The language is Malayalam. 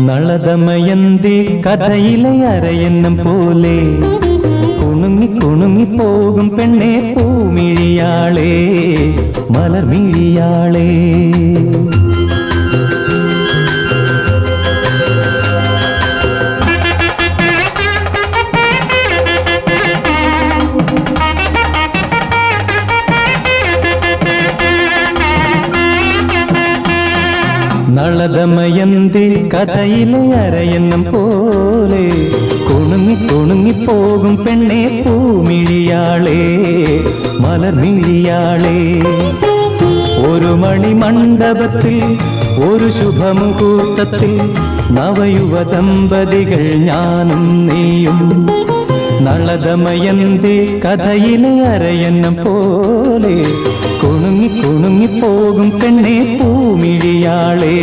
നളദമയന്തി കഥയിലെ അരയന്നം പോലെ കുണുങ്ങി കുണുങ്ങി പോകും പെണ്ണെ പൂമിഴിയാളേ മലർമിഴിയാളേ. നളദമയന്തി കഥയിലെ അരയന്നം പോലെ കുണുങ്ങി കുണുങ്ങി പോകും പെണ്ണെ പൂമിഴിയാളേ മലർമിഴിയാളേ. ഒരു മണിമണ്ഡപത്തിൽ ഒരു ശുഭമുഹൂർത്തത്തിൽ നവയുവ ദമ്പതികൾ ഞാനും നീയും. നളദമയന്തി കഥയിലെ അരയന്നം പോലെ കുണുങ്ങി കുണുങ്ങി പോകും പെണ്ണെ പൂമിഴിയാളേ